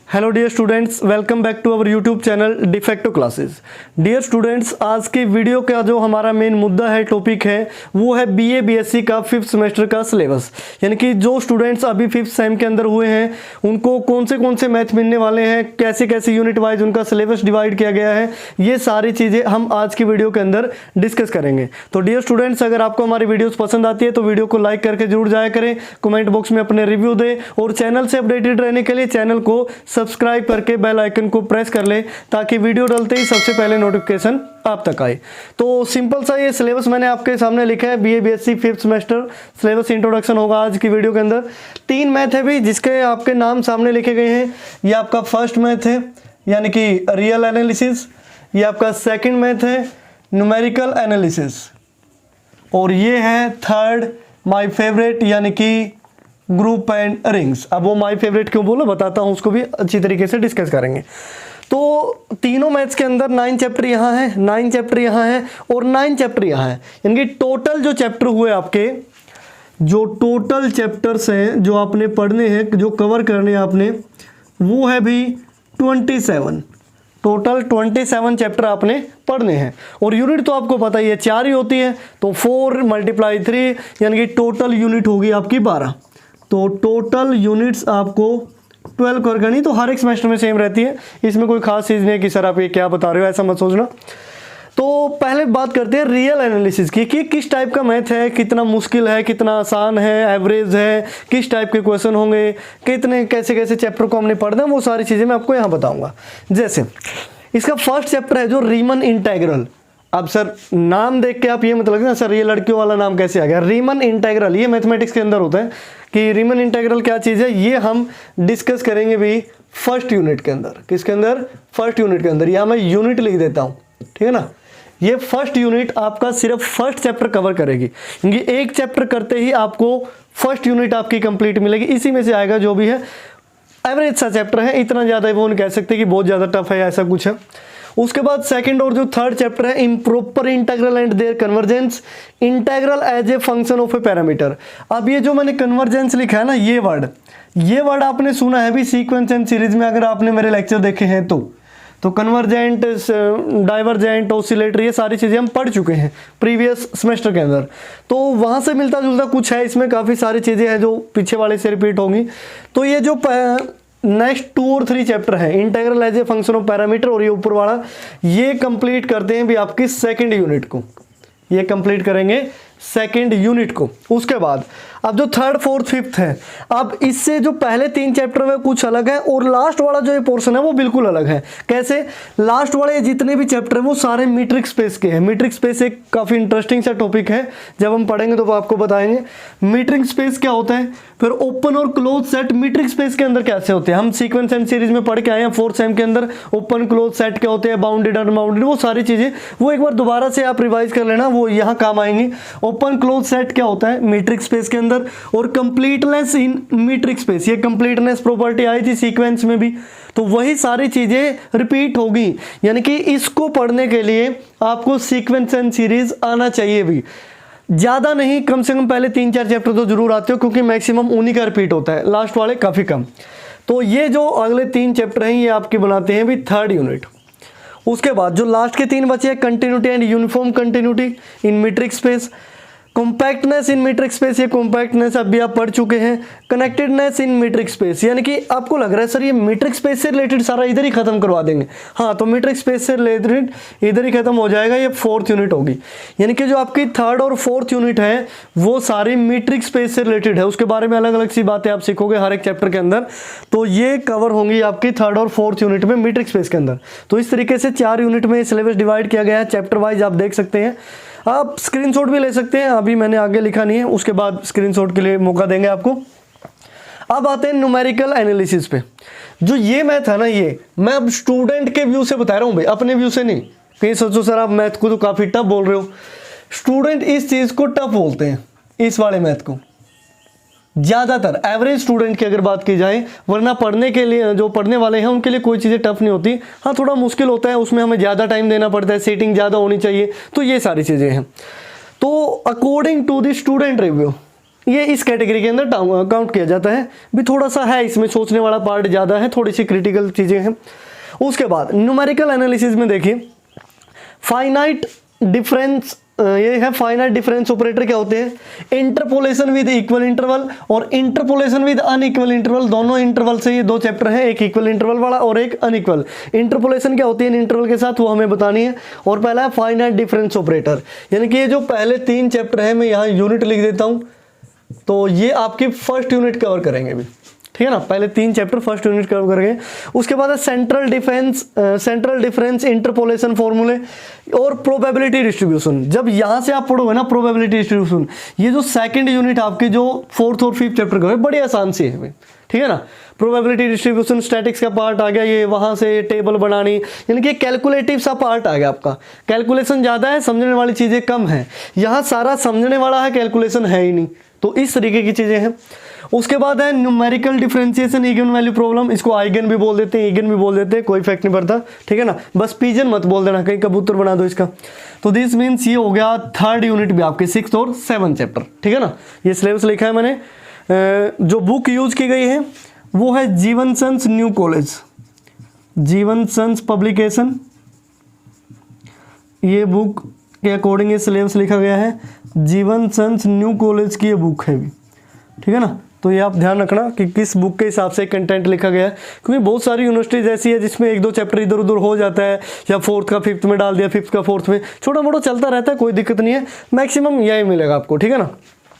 Hello dear students, welcome back to our YouTube channel defacto classes. Dear students, आज के video का जो हमारा मेन मुद्दा है, टॉपिक है, वो है बीए बीएससी का 5th सेमेस्टर का सिलेबस। यानी कि जो स्टूडेंट्स अभी 5th सेम के अंदर हुए हैं उनको कौन से मैथ मिलने वाले हैं, कैसे कैसे यूनिट वाइज उनका सिलेबस डिवाइड किया गया है, ये सारी चीज़ें हम आज की वीडियो के अंदर डिस्कस करेंगे। तो डियर स्टूडेंट्स, अगर आपको हमारी वीडियोज़ पसंद आती है तो वीडियो को लाइक करके जरूर जाया करें, कमेंट बॉक्स में अपने रिव्यू दें और चैनल से अपडेटेड रहने के लिए चैनल को सब्सक्राइब करके बेल आइकन को प्रेस कर ले ताकि वीडियो डालते ही सबसे पहले नोटिफिकेशन आप तक आए। तो सिंपल सा ये सिलेबस मैंने आपके सामने लिखा है, BA BSc 5th semester syllabus introduction होगा आज की वीडियो के अंदर। 3 मैथ है भी जिसके आपके नाम सामने लिखे गए हैं। ये आपका फर्स्ट मैथ है यानी कि रियल एनालिसिस, ये आपका सेकंड मैथ है न्यूमेरिकल एनालिसिस, और ये है थर्ड माय फेवरेट यानी कि ग्रुप एंड रिंग्स। अब वो माय फेवरेट क्यों बोलो बताता हूँ, उसको भी अच्छी तरीके से डिस्कस करेंगे। तो तीनों मैथ्स के अंदर 9 चैप्टर यहाँ है, 9 चैप्टर यहाँ है और 9 चैप्टर यहाँ है। यानी कि टोटल जो चैप्टर हुए आपके, जो टोटल चैप्टर्स हैं जो आपने पढ़ने हैं, जो कवर करने हैं आपने, वो है भी 27। टोटल 27 चैप्टर आपने पढ़ने हैं। और यूनिट तो आपको पता ही है 4 ही होती है, तो 4 × 3 यानी कि टोटल यूनिट होगी आपकी 12। तो टोटल यूनिट्स आपको 12 कवर करनी, तो हर एक सेमेस्टर में सेम रहती है, इसमें कोई खास चीज़ नहीं है कि सर आप ये क्या बता रहे हो, ऐसा मत सोचना। तो पहले बात करते हैं रियल एनालिसिस की कि किस टाइप का मैथ है, कितना मुश्किल है, कितना आसान है, एवरेज है, किस टाइप के क्वेश्चन होंगे, कितने कैसे कैसे चैप्टर को हमने पढ़ना है, वो सारी चीज़ें मैं आपको यहाँ बताऊँगा। जैसे इसका फर्स्ट चैप्टर है जो रीमन इंटेग्रल। अब सर नाम देख के आप ये मत लगना सर ये लड़कियों वाला नाम कैसे आ गया। रीमन इंटेग्रल ये मैथमेटिक्स के अंदर होता है कि रीमन इंटेग्रल क्या चीज़ है, ये हम डिस्कस करेंगे भी फर्स्ट यूनिट के अंदर। किसके अंदर? फर्स्ट यूनिट के अंदर। यहाँ मैं यूनिट लिख देता हूँ, ठीक है ना। ये फर्स्ट यूनिट आपका सिर्फ फर्स्ट चैप्टर कवर करेगी, क्योंकि एक चैप्टर करते ही आपको फर्स्ट यूनिट आपकी कंप्लीट मिलेगी। इसी में से आएगा जो भी है, एवरेज सा चैप्टर है, इतना ज़्यादा वो नहीं कह सकते कि बहुत ज़्यादा टफ है, ऐसा कुछ है। उसके बाद सेकंड और जो थर्ड चैप्टर है improper integral and their convergence, integral as a function of a parameter. अब ये जो मैंने कन्वर्जेंस लिखा है ना, ये वर्ड आपने सुना है भी सीक्वेंस एंड सीरीज में, अगर आपने मेरे लेक्चर देखे हैं तो कन्वर्जेंट, डाइवर्जेंट, ऑसिलेटर, ये सारी चीज़ें हम पढ़ चुके हैं प्रीवियस सेमेस्टर के अंदर। तो वहाँ से मिलता जुलता कुछ है, इसमें काफ़ी सारी चीज़ें हैं जो पीछे वाले से रिपीट होंगी। तो ये जो नेक्स्ट 2 और 3 चैप्टर है, integral as a function of parameter और ये ऊपर वाला, ये कंप्लीट करते हैं भी आपकी सेकंड यूनिट को, ये कंप्लीट करेंगे सेकंड यूनिट को। उसके बाद अब जो थर्ड फोर्थ फिफ्थ है, अब इससे जो पहले 3 चैप्टर में कुछ अलग है और लास्ट वाला जो ये पोर्शन है वो बिल्कुल अलग है। कैसे? लास्ट वाले जितने भी चैप्टर हैं वो सारे मीट्रिक स्पेस के हैं। मीट्रिक स्पेस एक काफ़ी इंटरेस्टिंग सा टॉपिक है, जब हम पढ़ेंगे तो आपको बताएंगे मीट्रिक स्पेस क्या होता है, फिर ओपन और क्लोज सेट मीट्रिक स्पेस के अंदर कैसे होते हैं। हम सीक्वेंस एंड सीरीज में पढ़ के आए हैं 4th सेम के अंदर, ओपन क्लोज सेट क्या होते हैं, बाउंडेड अनबाउंडेड, वो सारी चीज़ें वो एक बार दोबारा से आप रिवाइज कर लेना, वो यहाँ काम आएंगी। ओपन क्लोज सेट क्या होता है मीट्रिक स्पेस के अंदर, और कंप्लीटनेस इन मीट्रिक स्पेस, ये कंप्लीटनेस प्रॉपर्टी आई थी सीक्वेंस में भी, तो वही सारी चीजें रिपीट होगी। यानी कि इसको पढ़ने के लिए आपको सीक्वेंस एंड सीरीज आना चाहिए भी, ज्यादा नहीं, कम से कम पहले 3-4 चैप्टर तो जरूर आते हो, क्योंकि मैक्सिमम उन्हीं का रिपीट होता है, लास्ट वाले काफी कम। तो ये जो अगले 3 चैप्टर हैं ये आपके बनाते हैं भी थर्ड यूनिट। उसके बाद जो लास्ट के 3 बचे हैं, continuity and uniform continuity in metric space, compactness in metric space, ये कॉम्पैक्टनेस अभी आप पढ़ चुके हैं। कनेक्टेडनेस इन मीट्रिक स्पेस, यानी कि आपको लग रहा है सर ये मीट्रिक स्पेस से रिलेटेड सारा इधर ही खत्म करवा देंगे, हाँ, तो मीट्रिक स्पेस से रिलेटेड इधर ही खत्म हो जाएगा, ये 4th यूनिट होगी। यानी कि जो आपकी 3rd और 4th यूनिट है वो सारी मीट्रिक स्पेस से रिलेटेड है, उसके बारे में अलग अलग सी बातें आप सीखोगे हर एक चैप्टर के अंदर, तो ये कवर होंगी आपकी 3rd और 4th यूनिट में मीट्रिक स्पेस के अंदर। तो इस तरीके से 4 यूनिट में सिलेबस डिवाइड किया गया है, चैप्टर वाइज आप देख सकते हैं, आप स्क्रीनशॉट भी ले सकते हैं, अभी मैंने आगे लिखा नहीं है, उसके बाद स्क्रीनशॉट के लिए मौका देंगे आपको। अब आते हैं न्यूमेरिकल एनालिसिस पे। जो ये मैथ है ना, ये मैं अब स्टूडेंट के व्यू से बता रहा हूँ भाई, अपने व्यू से नहीं। कहीं सोचो सर आप मैथ को तो काफ़ी टफ बोल रहे हो, स्टूडेंट इस चीज़ को टफ बोलते हैं, इस वाले मैथ को ज़्यादातर एवरेज स्टूडेंट की अगर बात की जाए, वरना पढ़ने के लिए जो पढ़ने वाले हैं उनके लिए कोई चीज़ें टफ नहीं होती। हाँ, थोड़ा मुश्किल होता है, उसमें हमें ज़्यादा टाइम देना पड़ता है, सेटिंग ज़्यादा होनी चाहिए, तो ये सारी चीज़ें हैं। तो according to the student review, ये इस कैटेगरी के अंदर काउंट किया जाता है। भी थोड़ा सा है, इसमें सोचने वाला पार्ट ज़्यादा है, थोड़ी सी क्रिटिकल चीज़ें हैं। उसके बाद न्यूमेरिकल एनालिसिस में देखिए फाइनाइट डिफरेंस, ये है फाइनाइट डिफरेंस ऑपरेटर क्या होते हैं, इंटरपोलेशन विद इक्वल इंटरवल और इंटरपोलेशन विद अनइक्वल इंटरवल, दोनों इंटरवल से ये दो चैप्टर हैं, एक इक्वल इंटरवल वाला और एक अनइक्वल। इंटरपोलेशन क्या होती है इन इंटरवल के साथ, वो हमें बतानी है। और पहला है फाइनाइट डिफरेंस ऑपरेटर, यानी कि ये जो पहले 3 चैप्टर है, मैं यहाँ यूनिट लिख देता हूँ, तो ये आपकी फर्स्ट यूनिट कवर करेंगे भी, ठीक है ना। पहले 3 चैप्टर फर्स्ट यूनिट कवर करेंगे। उसके बाद है सेंट्रल डिफरेंस इंटरपोलेशन फॉर्मूले और प्रोबेबिलिटी डिस्ट्रीब्यूशन। जब यहाँ से आप पढ़ोगे ना प्रोबेबिलिटी डिस्ट्रीब्यूशन, ये जो सेकंड यूनिट आपकी जो 4th और 5th चैप्टर का है, बड़ी आसान सी है, ठीक है ना। प्रोबेबिलिटी डिस्ट्रीब्यूशन स्टैटिक्स का पार्ट आ गया, ये वहाँ से टेबल बनानी, यानी कि कैलकुलेटिव सा पार्ट आ गया आपका। कैलकुलेशन ज़्यादा है, समझने वाली चीज़ें कम है। यहाँ सारा समझने वाला है, कैलकुलेशन है ही नहीं, तो इस तरीके की चीज़ें हैं। उसके बाद है numerical differentiation eigen value problem, इसको आइगन भी बोल देते हैं, इगन भी बोल देते हैं, कोई इफेक्ट नहीं पड़ता, ठीक है ना। बस पिजन मत बोल देना, कहीं कबूतर बना दो इसका। तो दिस मीन्स ये हो गया 3rd यूनिट भी आपके 6th और 7th चैप्टर, ठीक है ना। ये सिलेबस लिखा है मैंने। जो बुक यूज की गई है वो है जीवन सन्स न्यू कॉलेज, जीवन सन्स पब्लिकेशन, ये बुक के अकॉर्डिंग ये सिलेबस लिखा गया है। जीवन सन्स न्यू कॉलेज की ये बुक है भी, ठीक है ना। तो ये आप ध्यान रखना कि किस बुक के हिसाब से कंटेंट लिखा गया है, क्योंकि बहुत सारी यूनिवर्सिटीज ऐसी है जिसमें 1-2 चैप्टर इधर उधर हो जाता है, या 4th का 5th में डाल दिया, 5th का 4th में, छोटा मोटा चलता रहता है, कोई दिक्कत नहीं है, मैक्सिमम यही मिलेगा आपको, ठीक है ना।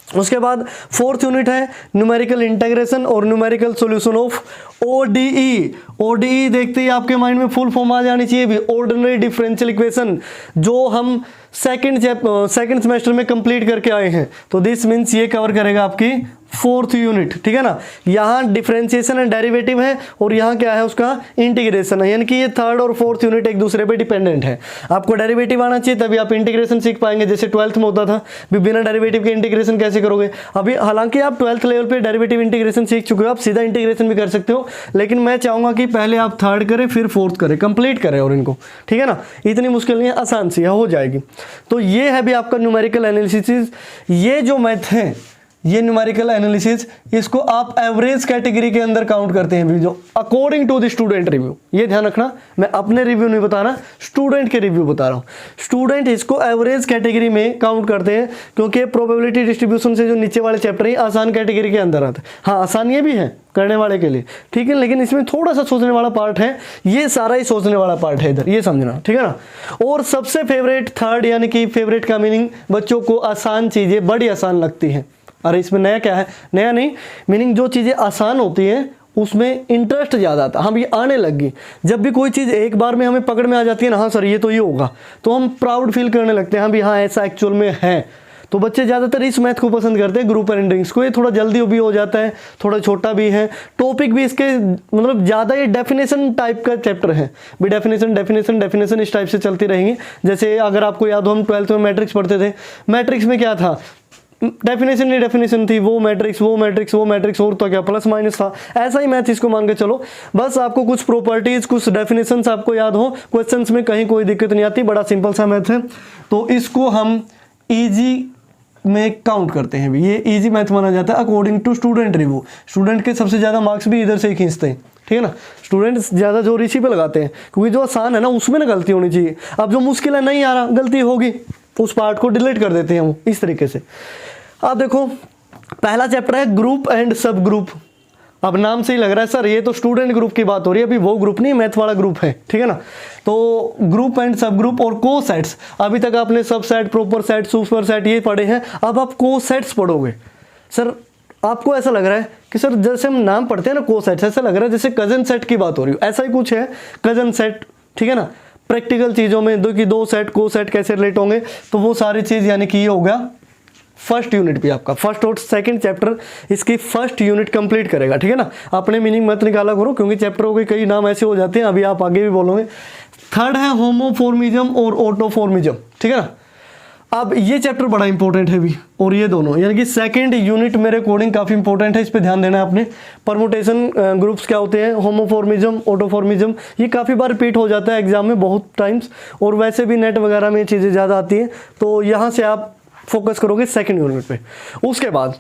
उसके बाद 4th यूनिट है न्यूमेरिकल इंटीग्रेशन और numerical solution of ODE। ODE देखते ही आपके माइंड में फुल फॉर्म आ जानी चाहिए भी, ऑर्डिनरी डिफरेंशियल इक्वेशन, जो हम सेकंड सेमेस्टर में कंप्लीट करके आए हैं। तो दिस मीन्स ये कवर करेगा आपकी 4th यूनिट, ठीक है ना। यहाँ डिफरेंशिएशन एंड डेरिवेटिव है और यहाँ क्या है उसका इंटीग्रेशन है, यानी कि ये 3rd और 4th यूनिट एक दूसरे पे डिपेंडेंट है। आपको डेरिवेटिव आना चाहिए तभी आप इंटीग्रेशन सीख पाएंगे, जैसे 12th में होता था भी, बिना डेरिवेटिव के इंटीग्रेशन कैसे करोगे। अभी हालांकि आप 12th लेवल पे डेरिवेटिव इंटीग्रेशन सीख चुके हो, आप सीधा इंटीग्रेशन भी कर सकते हो, लेकिन मैं चाहूंगा कि पहले आप 3rd करें फिर 4th करें, कंप्लीट करें और इनको, ठीक है ना। इतनी मुश्किल नहीं है, आसान सी हो जाएगी। तो ये है भी आपका न्यूमेरिकल एनालिसिस। ये जो मैथ है, ये न्यूमेरिकल एनालिसिस, इसको आप एवरेज कैटेगरी के अंदर काउंट करते हैं भी, जो according to the student review. ये ध्यान रखना, मैं अपने रिव्यू नहीं बता रहा, स्टूडेंट के रिव्यू बता रहा हूँ। स्टूडेंट इसको एवरेज कैटेगरी में काउंट करते हैं, क्योंकि प्रोबेबिलिटी डिस्ट्रीब्यूशन से जो नीचे वाले चैप्टर है आसान कैटेगरी के अंदर आते हैं। हाँ, आसान ये भी है करने वाले के लिए, ठीक है, लेकिन इसमें थोड़ा सा सोचने वाला पार्ट है, ये सारा ही सोचने वाला पार्ट है इधर, ये समझना, ठीक है ना। और सबसे फेवरेट 3rd, यानी कि फेवरेट का मीनिंग बच्चों को आसान चीज़ें बड़ी आसान लगती हैं। अरे इसमें नया क्या है, नया नहीं, मीनिंग जो चीज़ें आसान होती हैं उसमें इंटरेस्ट ज़्यादा आता है, हम ये आने लगी। जब भी कोई चीज़ एक बार में हमें पकड़ में आ जाती है ना, हाँ सर ये तो ये होगा, तो हम प्राउड फील करने लगते हैं, हाँ भी हाँ ऐसा एक्चुअल में है। तो बच्चे ज़्यादातर इस मैथ को पसंद करते हैं, ग्रुप एंडिंग्स को। ये थोड़ा जल्दी भी हो जाता है, थोड़ा छोटा भी है, टॉपिक भी इसके मतलब ज़्यादा ये डेफिनेशन टाइप का चैप्टर है भी, डेफिनेशन इस टाइप से चलती रहेंगी। जैसे अगर आपको याद हो, हम 12th में मैट्रिक्स पढ़ते थे, मैट्रिक्स में क्या था, डेफिनेशन थी, वो मैट्रिक्स और तो क्या प्लस माइनस था। ऐसा ही मैथ इसको मान के चलो, बस आपको कुछ प्रॉपर्टीज कुछ डेफिनेशंस आपको याद हो, क्वेश्चंस में कहीं कोई दिक्कत नहीं आती, बड़ा सिंपल सा मैथ है। तो इसको हम इजी में काउंट करते हैं भी, ये इजी मैथ माना जाता है according to student review. Student के सबसे ज़्यादा मार्क्स भी इधर से ही खींचते हैं, ठीक है ना। स्टूडेंट्स ज़्यादा जोर इसी पे लगाते हैं, क्योंकि जो आसान है ना उसमें ना गलती होनी चाहिए। अब जो मुश्किल है नहीं आ रहा, गलती होगी, उस पार्ट को डिलीट कर देते हैं वो इस तरीके से। अब देखो पहला चैप्टर है ग्रुप एंड सब ग्रुप। अब नाम से ही लग रहा है सर ये तो स्टूडेंट ग्रुप की बात हो रही है, अभी वो ग्रुप नहीं, मैथ वाला ग्रुप है, ठीक है ना। तो ग्रुप एंड सब ग्रुप और को सेट्स, अभी तक आपने सब set, proper set, super set ये पढ़े हैं, अब आप को सेट्स पढ़ोगे। सर आपको ऐसा लग रहा है कि सर जैसे हम नाम पढ़ते हैं ना को सेट्स, ऐसा लग रहा है जैसे कजन सेट की बात हो रही हो, ऐसा ही कुछ है कजन सेट, ठीक है ना। प्रैक्टिकल चीज़ों में दो सेट को सेट कैसे रिलेट होंगे, तो वो सारी चीज़ यानी कि ये होगा फर्स्ट यूनिट भी आपका, फर्स्ट और सेकंड चैप्टर इसकी फर्स्ट यूनिट कंप्लीट करेगा, ठीक है ना। अपने मीनिंग मत निकाला करो, क्योंकि चैप्टरों के कई नाम ऐसे हो जाते हैं, अभी आप आगे भी बोलोगे। 3rd है होमोफॉर्मिज्म और ऑटोफॉर्मिज्म, ठीक है ना। अब ये चैप्टर बड़ा इंपॉर्टेंट है भी, और ये दोनों यानी कि सेकंड यूनिट मेरे अकॉर्डिंग काफ़ी इंपॉर्टेंट है, इस पे ध्यान देना है आपने। परमुटेशन ग्रुप्स क्या होते हैं, होमोफॉर्मिज्म, ऑटोफॉर्मिज्म, ये काफ़ी बार रिपीट हो जाता है एग्जाम में बहुत टाइम्स, और वैसे भी नेट वगैरह में ये चीज़ें ज़्यादा आती हैं, तो यहाँ से आप फोकस करोगे सेकंड यूनिट पे। उसके बाद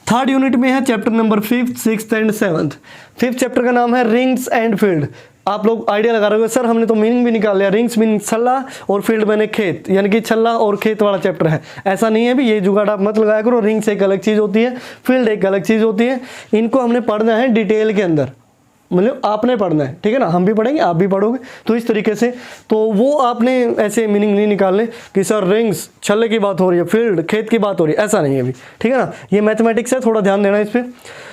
थर्ड यूनिट में है chapter number 5th, 6th and 7th। 5th chapter का नाम है रिंग्स एंड फील्ड। आप लोग आइडिया लगा रहे हो सर हमने तो मीनिंग भी निकाल लिया, रिंग्स मीनिंग छल्ला और फील्ड मैंने खेत, यानी कि छल्ला और खेत वाला चैप्टर है। ऐसा नहीं है भी, ये जुगाड़ आप मत लगाया करो। रिंग्स एक अलग चीज़ होती है, फील्ड एक अलग चीज़ होती है। इनको हमने पढ़ना है डिटेल के अंदर, मतलब आपने पढ़ना है, ठीक है ना। हम भी पढ़ेंगे, आप भी पढ़ोगे, तो इस तरीके से। तो वो आपने ऐसे मीनिंग नहीं निकालने कि सर रिंग्स छल्ले की बात हो रही है, फील्ड खेत की बात हो रही है, ऐसा नहीं है अभी, ठीक है ना। ये मैथमेटिक्स है, थोड़ा ध्यान देना इस पर।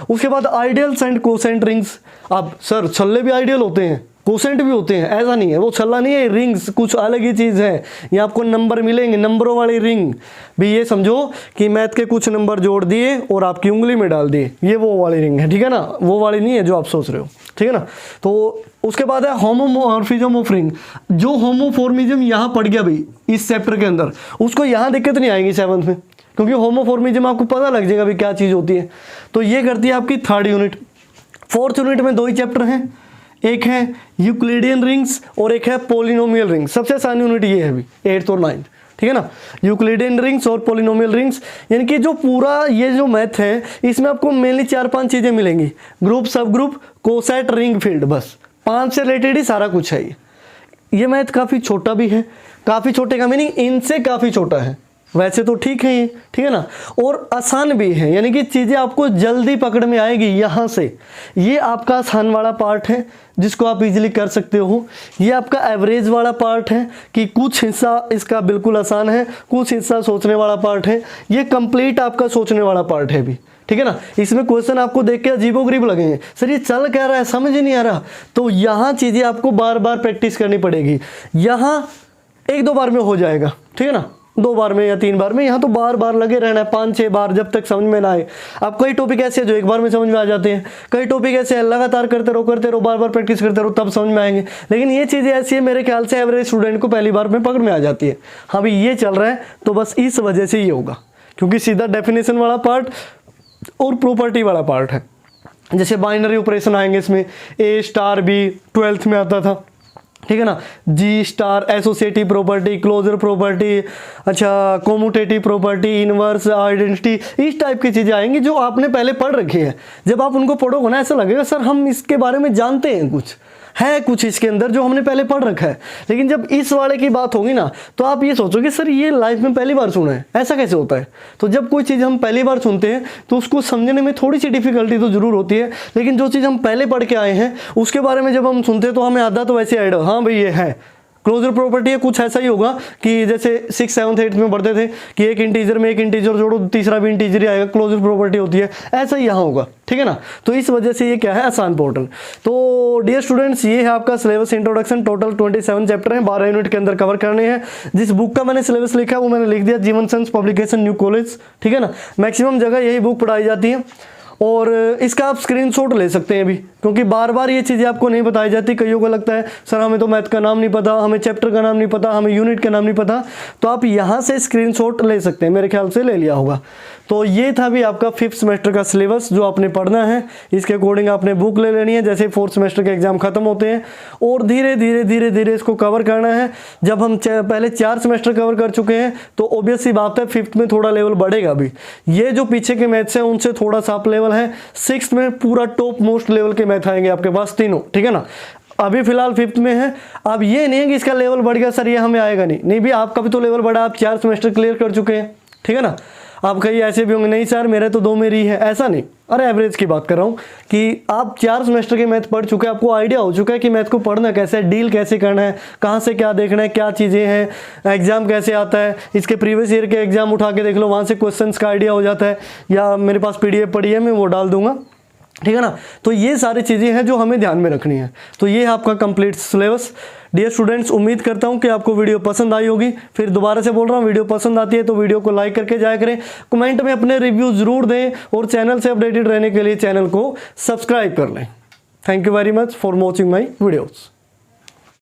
उसके बाद आइडियल्स एंड कोसेंट रिंग्स। अब सर छल्ले भी आइडियल होते हैं, कोसेंट भी होते हैं, ऐसा नहीं है, वो छल्ला नहीं है, रिंग्स कुछ अलग ही चीज़ है। ये आपको नंबर मिलेंगे, नंबरों वाली रिंग भी। ये समझो कि मैथ के कुछ नंबर जोड़ दिए और आपकी उंगली में डाल दिए, ये वो वाली रिंग है, ठीक है ना। वो वाली नहीं है जो आप सोच रहे हो, ठीक है ना। तो उसके बाद है होमोमॉर्फिज्म ऑफ रिंग। जो होमोफॉर्मिज्म यहाँ पड़ गया भाई इस चैप्टर के अंदर, उसको यहाँ दिक्कत नहीं आएगी 7th में, क्योंकि होमोफॉर्मिज्म आपको पता लग जाएगा भाई क्या चीज़ होती है। तो ये करती है आपकी 3rd यूनिट। 4th यूनिट में 2 ही चैप्टर हैं, एक है यूक्लिडियन रिंग्स और एक है पोलिनोमियल रिंग्स। सबसे आसान यूनिट ये है अभी 8th और 9th, ठीक है ना। यूक्लिडियन रिंग्स और पोलिनोमियल रिंग्स, यानी कि जो पूरा ये जो मैथ है इसमें आपको मेनली 4-5 चीज़ें मिलेंगी। ग्रुप, सब ग्रुप, कोसेट, रिंग, फील्ड, बस 5 से रिलेटेड ही सारा कुछ है। ये मैथ काफ़ी छोटा भी है, काफ़ी छोटे का मीनिंग इनसे काफ़ी छोटा है। वैसे तो ठीक है ये, ठीक है ना, और आसान भी है, यानी कि चीज़ें आपको जल्दी पकड़ में आएगी यहाँ से। ये आपका आसान वाला पार्ट है जिसको आप इजीली कर सकते हो। ये आपका एवरेज वाला पार्ट है कि कुछ हिस्सा इसका बिल्कुल आसान है, कुछ हिस्सा सोचने वाला पार्ट है। ये कंप्लीट आपका सोचने वाला पार्ट है भी, ठीक है ना। इसमें क्वेश्चन आपको देख के अजीबोगरीब लगेंगे, सर ये चल क्या रहा है, समझ ही नहीं आ रहा। तो यहाँ चीज़ें आपको बार बार प्रैक्टिस करनी पड़ेगी। यहाँ 1-2 बार में हो जाएगा, ठीक है ना, 2 बार में या 3 बार में। यहाँ तो बार बार लगे रहना है, 5-6 बार, जब तक समझ में ना आए। अब कई टॉपिक ऐसे हैं जो एक बार में समझ में आ जाते हैं, कई टॉपिक ऐसे हैं लगातार करते रहो, बार बार प्रैक्टिस करते रहो, तब समझ में आएंगे। लेकिन ये चीज़ें ऐसी है मेरे ख्याल से एवरेज स्टूडेंट को पहली बार में पकड़ में आ जाती है। हाँ भाई ये चल रहा है, तो बस इस वजह से ये होगा, क्योंकि सीधा डेफिनेशन वाला पार्ट और प्रॉपर्टी वाला पार्ट है। जैसे बाइनरी ऑपरेशन आएंगे इसमें, A*B 12th में आता था, ठीक है ना। G* associative property, closure property, अच्छा कॉम्यूटेटिव प्रॉपर्टी, इनवर्स आइडेंटिटी, इस टाइप की चीज़ें आएंगी जो आपने पहले पढ़ रखी है। जब आप उनको पढ़ोगे ना ऐसा लगेगा सर हम इसके बारे में जानते हैं, कुछ है कुछ इसके अंदर जो हमने पहले पढ़ रखा है। लेकिन जब इस वाले की बात होगी ना तो आप ये सोचोगे सर ये लाइफ में पहली बार सुना है, ऐसा कैसे होता है। तो जब कोई चीज़ हम पहली बार सुनते हैं तो उसको समझने में थोड़ी सी डिफिकल्टी तो जरूर होती है, लेकिन जो चीज़ हम पहले पढ़ के आए हैं उसके बारे में जब हम सुनते हैं तो हमें आधा तो वैसे आइडिया, हाँ भाई ये है। क्लोजर प्रॉपर्टी है, कुछ ऐसा ही होगा कि जैसे 6th, 7th, 8th में पढ़ते थे कि एक इंटीजर में एक इंटीजर जोड़ो तीसरा भी इंटीजर ही आएगा, क्लोजर प्रॉपर्टी होती है। ऐसा ही यहाँ होगा, ठीक है ना। तो इस वजह से ये क्या है, आसान पोर्टल। तो डियर स्टूडेंट्स ये है आपका सिलेबस इंट्रोडक्शन। टोटल 27 चैप्टर हैं, 12 यूनिट के अंदर कवर करने हैं। जिस बुक का मैंने सिलेबस लिखा है वो मैंने लिख दिया, जीवन सन्स पब्लिकेशन, न्यू कॉलेज, ठीक है ना। मैक्सिमम जगह यही बुक पढ़ाई जाती है और इसका आप स्क्रीनशॉट ले सकते हैं अभी, क्योंकि बार बार ये चीज़ें आपको नहीं बताई जाती। कईयों को लगता है सर हमें तो मैथ का नाम नहीं पता, हमें चैप्टर का नाम नहीं पता, हमें यूनिट का नाम नहीं पता, तो आप यहाँ से स्क्रीनशॉट ले सकते हैं, मेरे ख्याल से ले लिया होगा। तो ये था भी आपका 5th सेमेस्टर का सिलेबस जो आपने पढ़ना है। इसके अकॉर्डिंग आपने बुक ले लेनी है जैसे 4th सेमेस्टर के एग्जाम खत्म होते हैं, और धीरे धीरे इसको कवर करना है। जब हम पहले 4 सेमेस्टर कवर कर चुके हैं तो ऑब्वियस सी बात है 5th में थोड़ा लेवल बढ़ेगा भी। ये जो पीछे के मैथ्स हैं उनसे थोड़ा सा अप लेवल है। 6th में पूरा टॉप मोस्ट लेवल के मैथ आएंगे आपके पास तीनों, ठीक है ना। अभी फिलहाल 5th में है। अब ये नहीं है कि इसका लेवल बढ़ गया सर ये हमें आएगा नहीं भी, आपका भी तो लेवल बढ़ा, आप 4 सेमेस्टर क्लियर कर चुके हैं, ठीक है ना। आप कहीं ऐसे भी होंगे नहीं सर मेरे तो 2 में रही है, ऐसा नहीं। अरे एवरेज की बात कर रहा हूँ कि आप 4 सेमेस्टर के मैथ पढ़ चुके हैं, आपको आइडिया हो चुका है कि मैथ को पढ़ना कैसे है, डील कैसे करना है, कहाँ से क्या देखना है, क्या चीज़ें हैं, एग्जाम कैसे आता है। इसके प्रीवियस ईयर के एग्जाम उठा के देख लो, वहाँ से क्वेश्चंस का आइडिया हो जाता है, या मेरे पास PDF पड़ी है मैं वो डाल दूंगा, ठीक है ना। तो ये सारी चीज़ें हैं जो हमें ध्यान में रखनी है। तो ये है आपका कंप्लीट सिलेबस। डियर स्टूडेंट्स उम्मीद करता हूँ कि आपको वीडियो पसंद आई होगी। फिर दोबारा से बोल रहा हूँ, वीडियो पसंद आती है तो वीडियो को लाइक करके जाया करें, कमेंट में अपने रिव्यू ज़रूर दें, और चैनल से अपडेटेड रहने के लिए चैनल को सब्सक्राइब कर लें। Thank you very much for watching my videos.